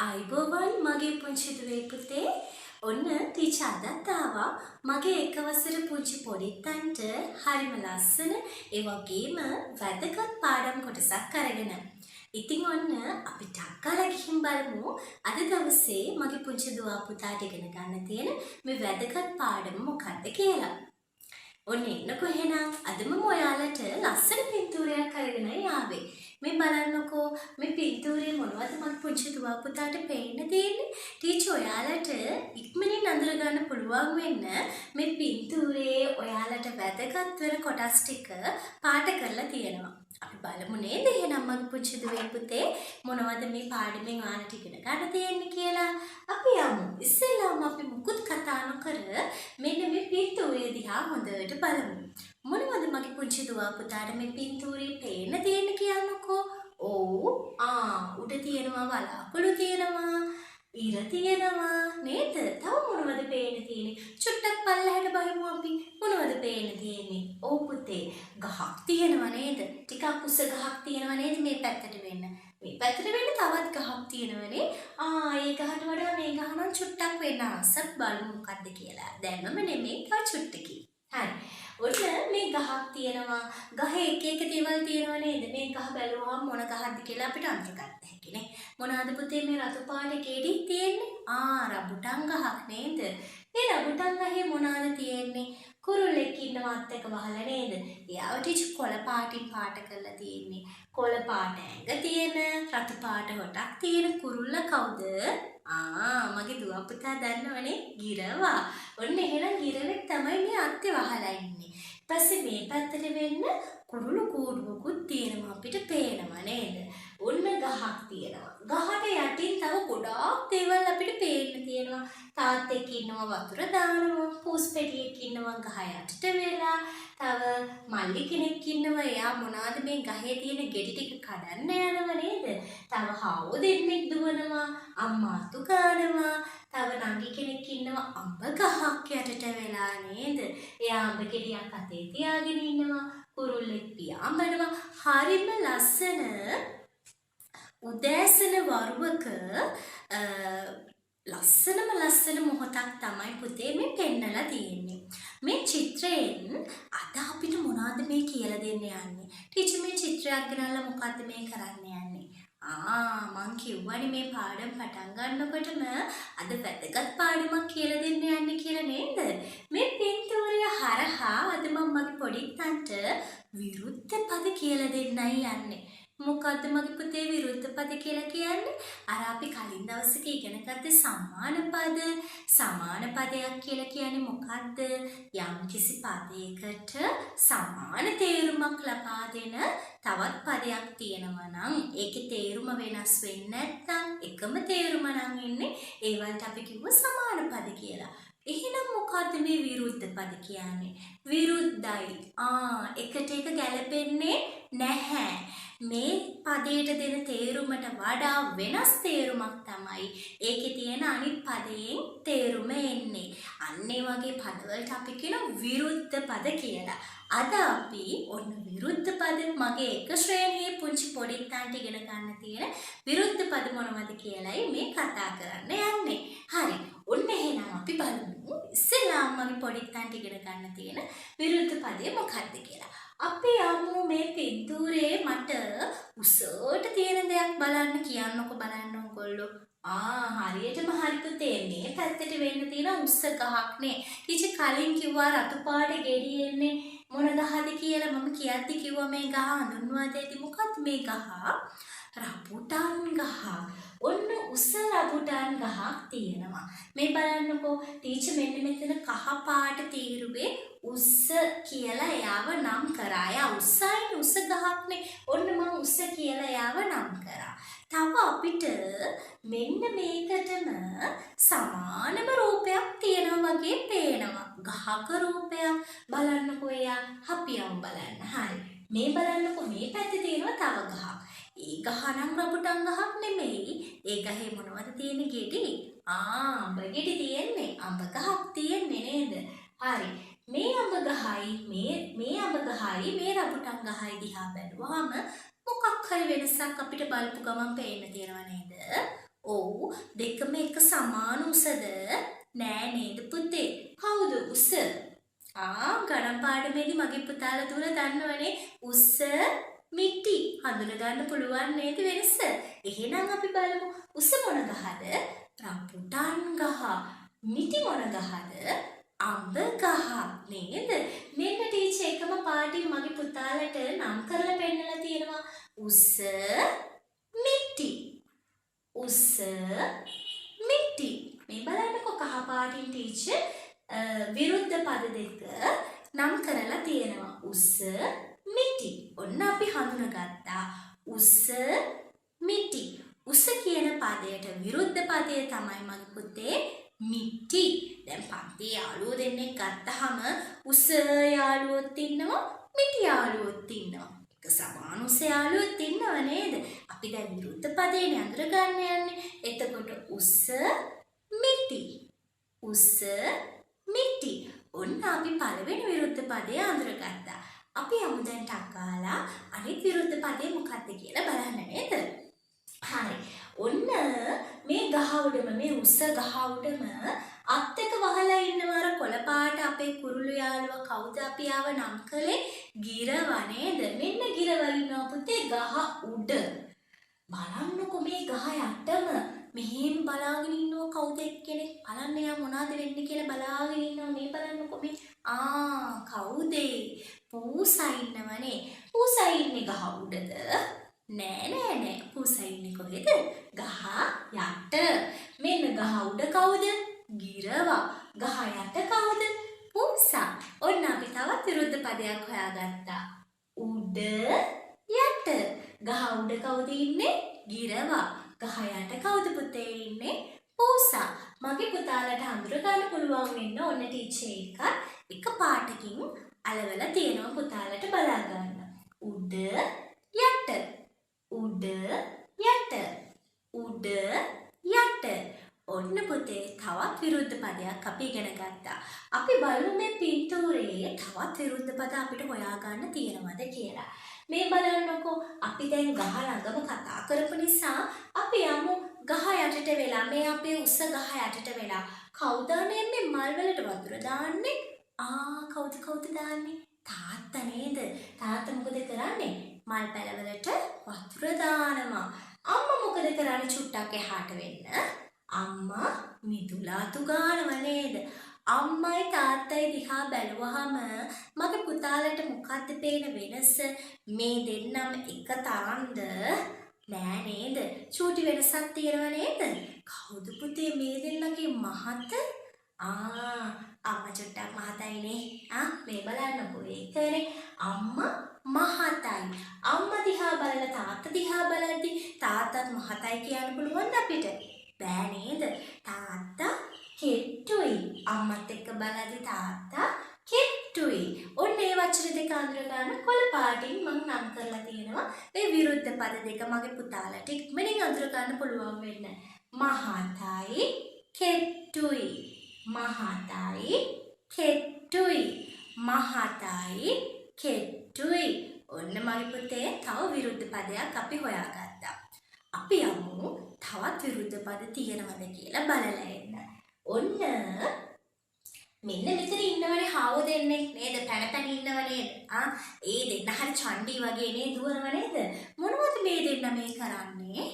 ආයිබෝවන් මගේ පුංචි දුවේ පුතේ ඔන්න ටීචර් අදත් ආවා මගේ එක වසර පුංචි පොඩිත්තන්ට හරිම ලස්සන ඒ වගේම වැදගත් පාඩම් කොටසක් අරගෙන. ඉතින් ඔන්න අපි ටක්කාලා ගිහින් බලමු අද දවසේ මගේ පුංචි දුවා පුතාට ඉගෙන ගන්න තියෙන මේ වැදගත් පාඩම මොකක්ද කියලා. ඔන්න එන්නකෝ එහෙනම් අදම ඔයාලට ලස්සන පින්තූරයක් අරගෙන ආවේ. මේ බලන්නකෝ මේ පින්තූරේ මොනවද මගේ පුංචි දුවා පුතාට පේන්න තියෙන්නේ? ටීචර් ඔයාලට ඉක්මනින් අඳුර ගන්න පුළුවන් වෙන්න මේ පින්තූරේ ඔයාලට වැදගත් වෙන කොටස් ටික පාට කරලා තියෙනවා. අපි බලමු නේද එහෙනම් මගේ පුංචි දුවේ පුතේ මොනවද මේ පාඩමෙන් ඔයාලට ඉගෙන ගන්න තියෙන්නේ කියලා. අපි යමු. ඉස්සෙල්ලාම අපි මුකුත් කතා නොකර මෙන්න මේ පින්තූරේ දිහා හොඳට බලමු. මොනවද මගේ පුංචි දුවා පුතාට මේ පින්තූරේ පේන්න තියෙන්නේ කියන්නකෝ? ඔව් උඩ තියෙනවා වලාකුළු තියෙනවා ඉර තියෙනවා නේද? තව මොනවද පේන්න තියෙන්නේ? චුට්ටක් පල්ලෙහාට බලමු අපි. මොනවද පේන්න තියෙන්නේ? ඔව් පුතේ ගහක් තියෙනවා නේද? ටිකක් උස ගහක් තියෙනවා නේද මේ පැත්තට වෙන්න. මේ පැත්තට වෙන්න තවත් ගහක් තියෙනවනේ. ඒ ගහට වඩා මේ ගහ නම් චුට්ටක් වෙනස්. බලමු මොකද්ද කියලා. දැන්ම නෙමෙයි තව චුට්ටකින්. හරි. ඔන්න මේ ගහක් තියෙනවා. ගහේ එක එක දේවල් තියෙනවා නේද? මේ ගහ බැලුවාම මොන ගහක්ද කියලා අපිට අඳුරගන්න හැකිනේ. මොනවාද පුතේ මේ රතු පාට ගෙඩි තියෙන්නේ? රබුටන් ගහක් නේද? මේ රබුටන් ගහේ මොනවාද තියෙන්නේ? කුරුල්ලෙක් ඉන්නවත් එක වහලා නේද? එයාට කොළ පාටින් පාට කරලා තියෙන්නේ. කොළ පාට ඇඟ තියෙන රතු පාට හොටක් තියෙන කුරුල්ල කවුද? මගේ දුව පුතා දන්නවනේ ගිරවා. ඔන්න එහෙනම් ගිරවෙක් තමයි මේ අත්තේ වහලා ඉන්නේ. ඊපස්සේ මේ පැත්තට වෙන්න කුරුළු කූඩුවකුත් තියෙනවා අපිට පේනවා නේද? ඔන්න ගහක් තියෙනවා. ගහට යටින් තව ගොඩාක් දේවල් අපිට පේන්න තියෙනවා. තාත්තෙක් ඉන්නවා වතුර දානවා. පූස් පෙටියෙක් ඉන්නවා ගහ යටට වෙලා. තව මල්ලි කෙනෙක් ඉන්නවා. එයා මොනවාද මේ ගහේ තියෙන ගෙඩි ටික කඩන්න යනවා නේද? තව හාවෝ දෙන්නෙක් දුවනවා. අම්මා අතු ගන්නවා. තව නංගි කෙනෙක් ඉන්නවා අඹ ගහක් යටට වෙලා නේද? එයා අඹ ගෙඩියක් අතේ තියාගෙන ඉන්නවා. කුරුල්ලෙක් පියාඹනවා. හරිම ලස්සන උදෑසන වරුවක ලස්සන මොහොතක් තමයි පුතේ මේ පෙන්නලා තියෙන්නේ. මේ චිත්‍රයෙන් අද අපිට මොනවද මේ කියලා දෙන්න යන්නේ? ටීචර් මේ චිත්‍රයක් ගනනලා මොකද්ද මේ කරන්න යන්නේ? මං කිව්වනේ මේ පාඩම් පටන් ගන්නකොටම අද වැදගත් පාඩමක් කියලා දෙන්න යන්නේ කියලා නේද? මේ පින්තූරය හරහා අද මම මගේ පොඩිත්තන්ට විරුද්ධ පද කියලා දෙන්නයි යන්නේ. මොකද්ද මගේ පුතේ විරුද්ධ පද කියලා කියන්නේ? අර අපි කලින් දවසක ඉගෙන ගත්තේ සමාන පද. සමාන පදයක් කියලා කියන්නේ මොකද්ද? යම්කිසි පදයකට සමාන තේරුමක් ලබා දෙන තවත් පදයක් තියෙනවා නම් ඒකේ තේරුම වෙනස් වෙන්නේ නැත්නම් එකම තේරුම නම් ඉන්නේ ඒවට අපි කිව්ව සමාන පද කියලා. එහෙනම් මොකද්ද මේ විරුද්ධ පද කියන්නේ? විරුද්ධයි. එකට එක ගැලපෙන්නේ නැහැ. මේ පදයට දෙන තේරුමට වඩා වෙනස් තේරුමක් තමයි ඒකේ තියෙන අනිත් පදයෙන් තේරුම එන්නේ. අන්න ඒ වගේ පදවලට අපි කියන විරුද්ධ පද කියලා. අද අපි ඔන්න විරුද්ධ පද මගේ එක ශ්‍රේණියේ පුංචි පොඩිත්තන්ට ඉගෙන ගන්න තියෙන විරුද්ධ පද මොනවද කියලායි මේ කතා කරන්න යන්නේ. හරි. ඔන්න එහෙනම් අපි බලමු ඉස්සෙල්ලාම මගේ පොඩිත්තන්ට ඉගෙන ගන්න තියෙන විරුද්ධ පදය මොකක්ද කියලා. අපි යමු මේ පින්තූරේ මට උසට තියෙන දෙයක් බලන්න කියන්නකො බලන්න ඕගොල්ලෝ. හරියටම හරි පුතේ මේ පැත්තට වෙන්න තියෙන උස්ස ගහක් නේ. ටීචර් කලින් කිව්වා රතු පාට ගෙඩි එන්නේ මොන ගහද කියලා. මම කියද්දි කිව්වා මේ ගහ හඳුන්වා දෙති. මොකක්ද මේ ගහ? රබුටන් ගහ. ඔන්න උස රබුටන් ගහක් තියෙනවා. මේ බලන්නකෝ ටීචර් මෙන්න මෙතන කහ පාට තීරුවේ උස්ස කියලා එයාව නම් කරා. එයා උස්සයි උස ගහක්නේ. ඔන්න මම උස්ස කියලා එයාව නම් කරා. තව අපිට මෙන්න මේකටම සමානම රූපයක් තියෙනවා වගේ පේනවා. ගහක රූපයක්. බලන්නකෝ එයා හපියම් බලන්න. හරි. මේ බලන්නකෝ මේ පැත්තේ තියෙනවා තව ගහක්. ඒ ගහ නම් රබුටන් ගහක් නෙමෙයි. ඒ ගහේ මොනවද තියෙන්නේ ගෙඩි? අඹ ගෙඩි තියෙන්නේ. අඹ ගහක් තියෙන්නේ නේද? හරි. මේ අඹ ගහයි මේ අඹ ගහයි මේ රබුටන් ගහයි දිහා බැලුවාම මොකක් හරි වෙනසක් අපිට බලපු ගමන් පේන්න තියෙනව නේද? ඔව් දෙකම එක සමාන උසද? නෑ නේද පුතේ. කවුද උස? ගණන් පාඩමේදී මගේ පුතාලා දුර දන්නවනේ උස මිටි හඳුන ගන්න පුළුවන් නේද වෙනස? එහෙනම් අපි බලමු උස මොන ගහද? රම්බුටාන් ගහ. මිටි මොන ගහද? අඹ ගහ නේද? මෙන්න ටීචර් එකම පාඩේ මගේ පුතාලට නම් කරලා පෙන්නලා තියෙනවා. උස මිටි. උස මිටි. මේ බලන්නකො කහ පාටින් ටීචර් විරුද්ධ පද දෙක නම් කරලා තියෙනවා. උස මිටි. ඔන්න අපි හඳුනගත්තා. උස මිටි. උස කියන පදයට විරුද්ධ පදය තමයි මගේ පුතේ මිටි. දැන් පන්තියේ යාළුවෝ දෙන්නෙක් ගත්තාම උස යාළුවොත් ඉන්නවා මිටි යාළුවොත් ඉන්නවා. එක සමාන උස යාළුවොත් ඉන්නව නේද? අපි දැන් විරුද්ධ පදේනේ අඳුර ගන්න යන්නේ. එතකොට උස මිටි. උස මිටි. ඔන්න අපි පළවෙනි විරුද්ධ පදය අඳුරගත්තා. අපි යමු දැන් ටක්කාලා අනිත් විරුද්ධ පදේ මොකක්ද කියලා බලන්න නේද? හරි. ඔන්න මේ ගහ උඩම මේ උස ගහ උඩම අත් එක වහලා ඉන්නවර කොළ පාට අපේ කුරුළු යාළුවා කවුද අපි ආව නම් කළේ? ගිරව නේද? මෙන්න ගිරව ඉන්නවා පුතේ ගහ උඩ. බලන්නකො මේ ගහ යටම මෙහෙම බලාගෙන ඉන්නව කවුද එක්කෙනෙක්? බලන්න යා මොනවද වෙන්නේ කියලා බලාගෙන ඉන්නවා. මේ බලන්නකො මේ කවුද? පූසා ඉන්නවනේ. පූසා ඉන්නේ ගහ උඩද? නෑ. පූසා ඉන්නේ කොහෙද? ගහ යට. මෙන්න ගහ උඩ කවුද? ගිරවා. ගහ යට කවුද? පූසා. ඔන්න අපි තවත් විරුද්ධ පදයක් හොයාගත්තා. උඩ යට. ගහ උඩ කවුද ඉන්නේ? ගිරවා. ගහ යට කවුද පුතේ ඉන්නේ? පූසා. මගේ පුතාලට හඳුර ගන්න පුළුවන් වෙන්න ඔන්න ටීචර් එක පාටකින් අලවලා තියෙනවා පුතාලට බලා ගන්න. උඩ යට. උඩ යට. උඩ යට. ඔන්න පුතේ තවත් විරුද්ධ පදයක් අපි ඉගෙන ගත්තා. අපි බලමු මේ පින්තූරයේ තවත් විරුද්ධ පද අපිට හොයාගන්න තියෙනවද කියලා. මේ බලන්නකො අපි දැන් ගහ ළඟම කතා කරපු නිසා අපි යමු ගහ යටට වෙලා මේ අපේ උස ගහ යටට වෙලා කවුද මේ මල් වලට වතුර දාන්නේ? කවුද දාන්නේ? තාත්තා නේද? තාත්තා මොකද කරන්නේ? මල් පැලවලට වතුර දානවා. අම්මා මොකද කරන්නේ? චුට්ටක් එහාට වෙන්න. අම්මා මිදුලාතු ගානව නේද? අම්මයි තාත්තයි දිහා බැලුවහම මගේ පුතාලට මොකක්ද පේන වෙනස? මේ දෙන්නම එක තරම්ද? නෑ නේද? චූටි වෙනසක් තියෙනව නේද? කවුද පුතේ මේ දෙන්නගේ මහත? අම්මා චුට්ටක් මහතයිනේ. මේ බලන්නකෝ ඒකනේ අම්මා මහතයි. අම්මා දිහා බලලා තාත්තා දිහා බලද්දි තාත්තත් මහතයි කියන්න පුළුවන්ද අපිට? බෑ නේද? තාත්තා කෙට්ටුයි. අම්මත් එක්ක බලද්දි තාත්තා කෙට්ටුයි. ඔන්න ඒ වචන දෙක අඳුර ගන්න කොළ පාටින් මම නම් කරලා තියෙනවා. මේ විරුද්ධ පද දෙක මගේ පුතාලට ඉක්මනින් අඳුර ගන්න පුළුවන් වෙන්න. මහතයි කෙට්ටුයි. මහතයි කෙට්ටුයි. මහතයි කෙට්ටුයි. ඔන්න මගේ පුතේ තව විරුද්ධ පදයක් අපි හොයාගත්තා. අපි යමු තවත් විරුද්ධ පද තියෙනවද කියලා බලලා එන්න. ඔන්න මෙන්න මෙතන ඉන්නවනේ හාව දෙන්නෙක් නේද? පැන ඉන්නව නේද? ඒ දෙන්න හරි චණ්ඩි වගේ නේ දුවනව නේද? මොනවද මේ දෙන්න මේ කරන්නේ?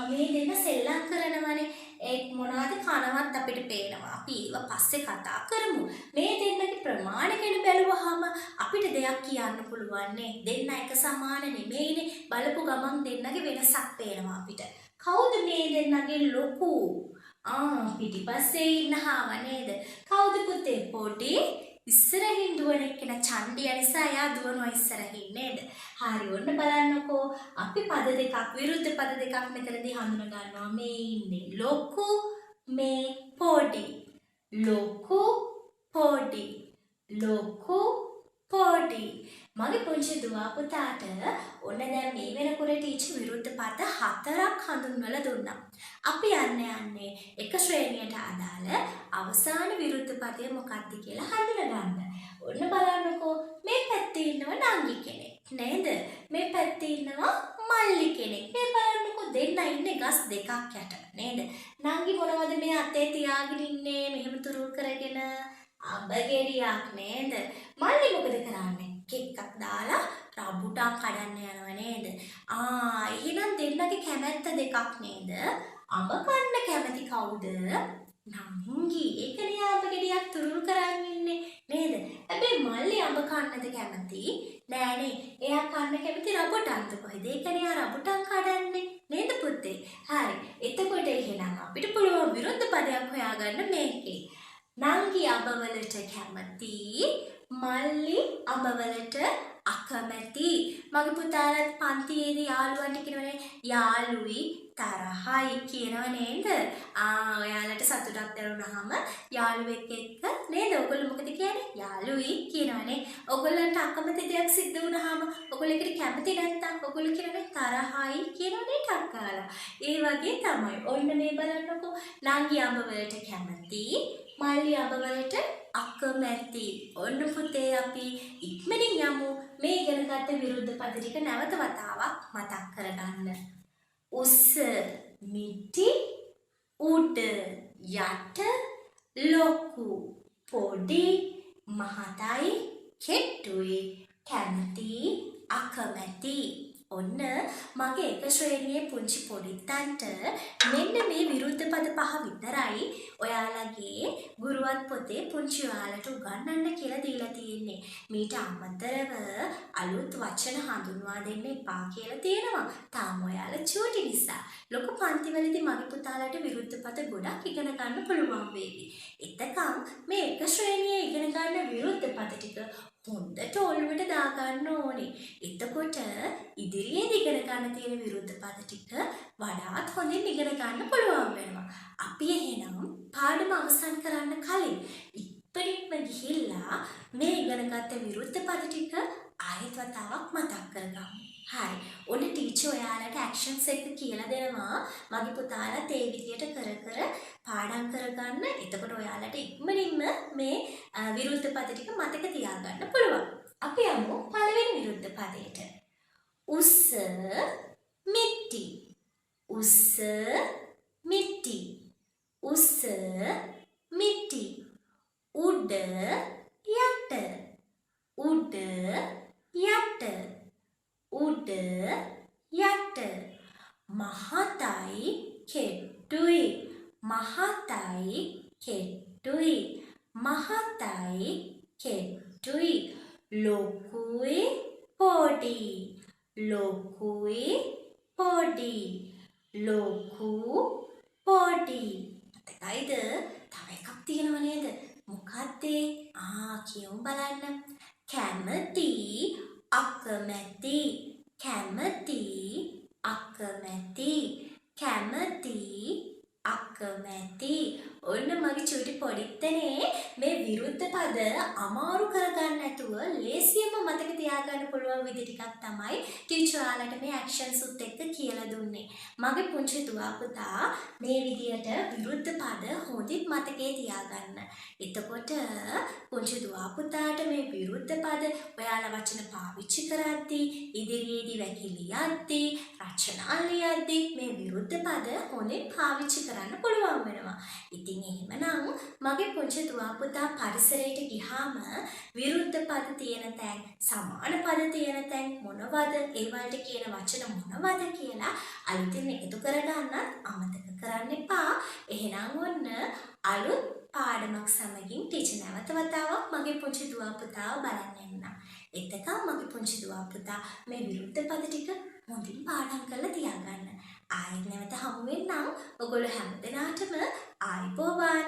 මේ දෙන්න සෙල්ලම් කරනවනේ. ඒ මොනවද කනවත් අපිට පේනවා. අපි ඒව පස්සේ කතා කරමු. මේ දෙන්නගේ ප්‍රමාණය ගැන බැලුවහම අපිට දෙයක් කියන්න පුළුවන් නේ. දෙන්න එක සමාන නෙමෙයිනේ. බලපු ගමන් දෙන්නගේ වෙනසක් පේනවා අපිට. කවුද මේ දෙන්නගේ ලොකු? පිටිපස්සේ ඉන්න හාව නේද? කවුද පුතේ පොඩි? ඉස්සරහින් දුවන එක්කෙනා චණ්ඩිය නිසා එයා දුවනවා ඉස්සරහින් නේද? හරි ඔන්න බලන්නකෝ අපි පද දෙකක් විරුද්ධ පද දෙකක් මෙතනදී හඳුන ගන්නවා. මේ ඉන්නේ ලොකු මේ පොඩි. ලොකු පොඩි. ලොකු පොඩි. මගේ පුංචි දුව පුතාට ඔන්න දැන් මේ වෙනකොට ටීචර් විරුද්ධ පද 4ක් හඳුන්වලා දුන්නා. අපි යන්නේ එක ශ්‍රේණියට අදාළ අවසාන විරුද්ධ පදය මොකක්ද කියලා හඳුනගන්න. ඔන්න බලන්නකෝ මේ පැත්තේ ඉන්නව නංගි කෙනෙක් නේද? මේ පැත්තේ ඉන්නවා මල්ලි කෙනෙක්. මේ බලන්නකෝ දෙන්න ඉන්නේ ගස් දෙකක් යට නේද? නංගි මොනවද මේ අතේ තියාගෙන ඉන්නේ මෙහෙම තුරුල් කරගෙන? අඹ ගෙඩියක් නේද? මල්ලි මොකද කරන්නේ? කෙක්කක් දාලා රබුටන් කඩන්න යනවා නේද? එහෙනම් දෙන්නගේ කැමැත්ත දෙකක් නේද? අඹ කන්න කැමති කවුද? නංගි. ඒකනේ අඹ ගෙඩියක් තුරුල් කරන් ඉන්නේ නේද? හැබැයි මල්ලි අඹ කන්නද කැමති? නෑනේ. එයා කන්න කැමති රබුටන්ද කොහෙද? ඒකනේ ආ රබුටන් කඩන්නේ නේද පුතේ? හරි. එතකොට එහෙනම් අපිට පුළුවන් විරුද්ධ පදයක් හොයාගන්න මේකේ. නංගි අඹවලට කැමති, මල්ලි අඹවලට අකමැති. මගේ පුතාලත් පන්තියේදී යාළුවන්ට කියනවනේ යාළුයි තරහයි කියනව නේද? ඔයාලට සතුටක් දැනුනහම යාළුවෙක් එක්ක නේද? ඔයගොල්ලෝ මොකද කියන්නේ? යාළුයි කියනවනේ. ඔයගොල්ලන්ට අකමැති දෙයක් සිද්ධ වුනහම ඔයගොල්ලෝ ඒකට කැමති නැත්තම් ඔයගොල්ලෝ කියනනේ තරහයි කියනවනේ ටක් ගාලා. ඒ වගේ තමයි. ඔන්න මේ බලන්නකෝ. නංගි අඹවලට කැමති, මල්ලි අඹවලට අකමැති. ඔන්න පුතේ අපි ඉක්මනින් යමු මේ ඉගෙන ගන්න විරුද්ධ පද ටික නැවත වතාවක් මතක් කරගන්න. උස, මිටි, උඩ, යට, ලොකු, පොඩි, මහතයි, කෙට්ටුයි, කැමති, අකමැති. ඔන්න මගේ එක ශ්‍රේණියේ පුංචි පොඩිත්තන්ට මෙන්න මේ විරුද්ධ පද පහ විතරයි ඔයාලගේ ගුරුවත් පොතේ පුංචි ඔයාලට උගන්වන්න කියලා දීලා තියෙන්නේ. මීට අමතරව අලුත් වචන හඳුන්වා දෙන්න එපා කියලා තියෙනවා. තාම ඔයාලා චූටි නිසා. ලොකු පන්තිවලදී මගේ පුතාලට විරුද්ධ පද ගොඩක් ඉගෙන ගන්න පුළුවන් වේවි. එතකම් මේ එක ශ්‍රේණියේ ඉගෙන ගන්න විරුද්ධ පද ටික හොඳට ඔළුවට දාගන්න ඕනේ. එතකොට ඉදිරියේදී ඉගෙන ගන්න තියෙන විරුද්ධ පද ටික වඩාත් හොඳින් ඉගෙන ගන්න පුළුවන් වෙනවා. අපි එහෙනම් පාඩම අවසන් කරන්න කලින් ඉක්මනින්ම ගිහිල්ලා මේ ඉගෙනගත්ත විරුද්ධ පද ටික ආයෙත් වතාවක් මතක් කරගමු. හරි. ඔන්න ටීචර් ඔයාලට ඇක්ෂන්ස් එක කියලා දෙනවා. මගේ පුතාලා ඒ විදියට කර කර පාඩම් කරගන්න. එතකොට ඔයාලට ඉක්මනින්ම මේ විරුද්ධ පද ටික මතක තියාගන්න පුළුවන්. අපි යමු පළවෙනි විරුද්ධ පදයට. උස, මිටි. උස, මිටි. උස, මිටි. උඩ, යට. උඩ, යට. උඩ, යට. මහතයි, කෙට්ටුයි. මහතයි, කෙට්ටුයි. මහතයි, කෙට්ටුයි. ලොකුයි, පොඩි. ලොකුයි, පොඩි. ලොකු, පොඩි. මතකයිද? තව එකක් තියෙනව නේද? මොකක්ද? කියමු බලන්න. කැමති, අකමැති. කැමති, අකමැති. කැමති, අකමැති. ඔන්න මගේ චූටි පොඩිත්තනේ මේ විරුද්ධ පද අමාරු කරගන්න නැතුව ලේසියෙන්ම මතක තියාගන්න පුළුවන් විදි ටිකක් තමයි ටීචර් ඔයාලට මේ ඇක්ෂන්ස් උත් එක්ක කියලා දුන්නේ. මගේ පුංචි දුවා පුතා මේ විදියට විරුද්ධ පද හොඳින් මතකේ තියාගන්න. එතකොට පුංචි දුවා පුතාට මේ විරුද්ධ පද ඔයාලා වචන පාවිච්චි කරද්දී ඉදිරියේදී වැකිලියද්දී රචනා ලියද්දී මේ විරුද්ධ පද හොඳින් පාවිච්චි කරන්න පුළුවන් වෙනවා. ඉතින් එහෙමනම් මගේ පුංචි දුවා පුතා පරිසරයට ගියාම විරුද්ධ පද තියෙන තැන්, සමාන පද තියෙන තැන් මොනවද? ඒ වලට කියන වචන මොනවද කියලා අලුතින් එකතු කරගන්නත් අමතක කරන්න එපා. එහෙනම් ඔන්න අලුත් පාඩමක් සමගින් ටීචර් නැවත වතාවක් මගේ පුංචි දුවා පුතාව බලන්න එන්න. එතකම් මගේ පුංචි දුවා පුතා මේ විරුද්ධ පද ටික හොඳින් පාඩම් කරලා තියාගන්න. ආයෙත් නැවත හමු වෙන්නම්. ඔයගොල්ලෝ හැමදෙනාටම ආයිබෝවන්.